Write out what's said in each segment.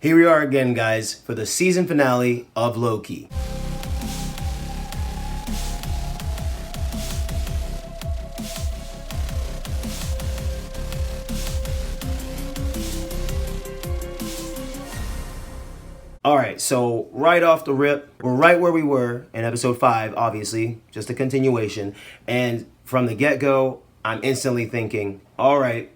Here we are again, guys, for the season finale of Loki. Alright, so right off the rip, we're right where we were in episode 5, obviously, just a continuation. And from the get-go, I'm instantly thinking, alright,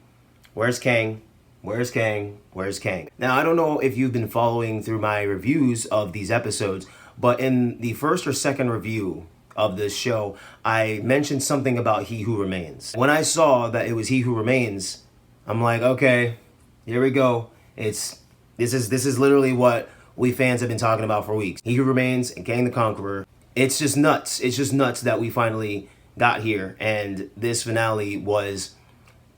where's Kang? Where's Kang? Where's Kang? Now, I don't know if you've been following through my reviews of these episodes, but in the first or second review of this show, I mentioned something about He Who Remains. When I saw that it was He Who Remains, I'm like, okay, here we go. This is literally what we fans have been talking about for weeks. He Who Remains and Kang the Conqueror. It's just nuts. It's just nuts that we finally got here, and this finale was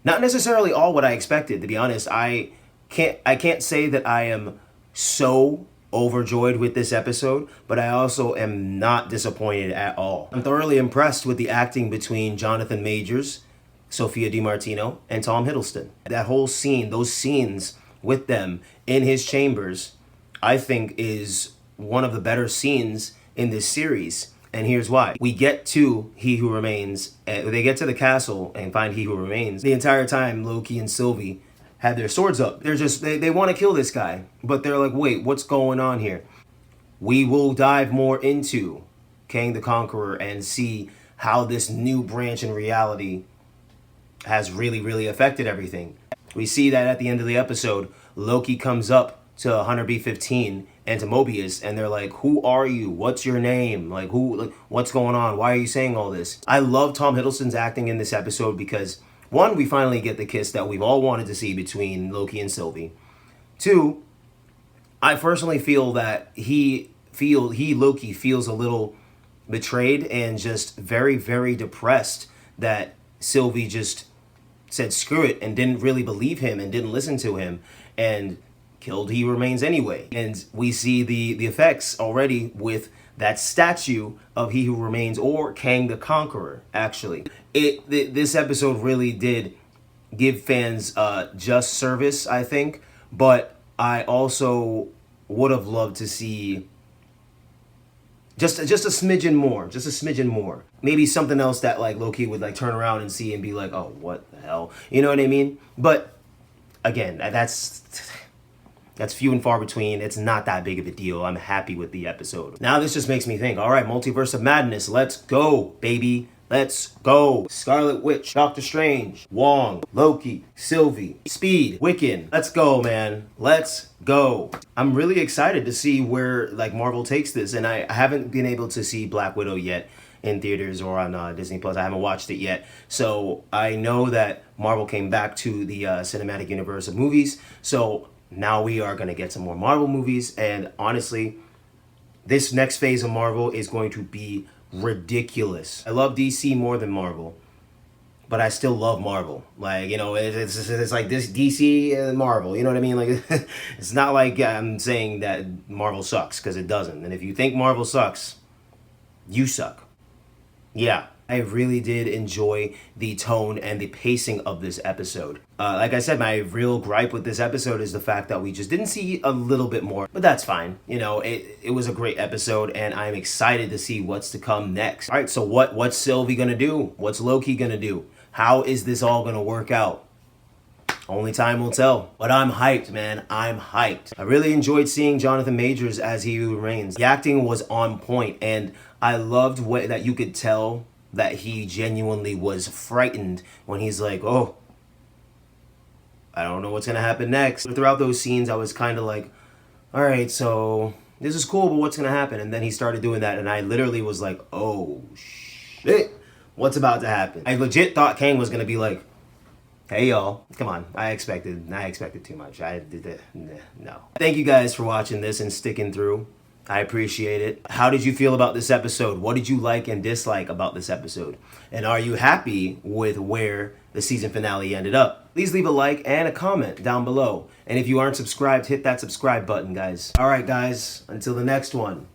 not necessarily all what I expected, to be honest. I can't say that I am so overjoyed with this episode, but I also am not disappointed at all. I'm thoroughly impressed with the acting between Jonathan Majors, Sophia DiMartino, and Tom Hiddleston. That whole scene, those scenes with them in his chambers, I think is one of the better scenes in this series. And here's why. We get to He Who Remains, and they get to the castle and find He Who Remains. The entire time, Loki and Sylvie had their swords up. They want to kill this guy, but they're like, wait, what's going on here? We will dive more into Kang the Conqueror and see how this new branch in reality has really, really affected everything. We see that at the end of the episode, Loki comes up to Hunter B-15 and to Mobius, and they're like, who are you? What's your name? What's going on? Why are you saying all this? I love Tom Hiddleston's acting in this episode because, one, we finally get the kiss that we've all wanted to see between Loki and Sylvie. Two, I personally feel that Loki feels a little betrayed and just very, very depressed that Sylvie just said screw it and didn't really believe him and didn't listen to him and killed He Remains anyway. And we see the effects already with that statue of He Who Remains, or Kang the Conqueror, actually. This episode really did give fans just service, I think, but I also would have loved to see just a smidgen more. Maybe something else that like Loki would like turn around and see and be like, oh, what the hell? You know what I mean? But again, that's few and far between. It's not that big of a deal. I'm happy with the episode. Now this just makes me think, all right, Multiverse of Madness, let's go, baby. Let's go. Scarlet Witch, Doctor Strange, Wong, Loki, Sylvie, Speed, Wiccan. Let's go, man. Let's go. I'm really excited to see where like Marvel takes this, and I haven't been able to see Black Widow yet in theaters or on Disney Plus. I haven't watched it yet. So I know that Marvel came back to the cinematic universe of movies. So now we are going to get some more Marvel movies, and honestly, this next phase of Marvel is going to be ridiculous. I love DC more than Marvel, but I still love Marvel. Like, you know, it's like this DC and Marvel, you know what I mean? Like, it's not like I'm saying that Marvel sucks, because it doesn't. And if you think Marvel sucks, you suck. Yeah, I really did enjoy the tone and the pacing of this episode. Like I said, my real gripe with this episode is the fact that we just didn't see a little bit more, but that's fine. You know, it was a great episode, and I'm excited to see what's to come next. All right, so what's Sylvie gonna do? What's Loki gonna do? How is this all gonna work out? Only time will tell. But I'm hyped, man. I'm hyped. I really enjoyed seeing Jonathan Majors as He Who Remains. The acting was on point, and I loved that you could tell that he genuinely was frightened when he's like, oh, I don't know what's going to happen next. Throughout those scenes, I was kind of like, all right, so this is cool, but what's going to happen? And then he started doing that, and I literally was like, oh, shit, what's about to happen? I legit thought Kang was going to be like, hey, y'all, come on. I expected too much. No. Thank you guys for watching this and sticking through. I appreciate it. How did you feel about this episode? What did you like and dislike about this episode? And are you happy with where the season finale ended up? Please leave a like and a comment down below. And if you aren't subscribed, hit that subscribe button, guys. All right, guys, until the next one.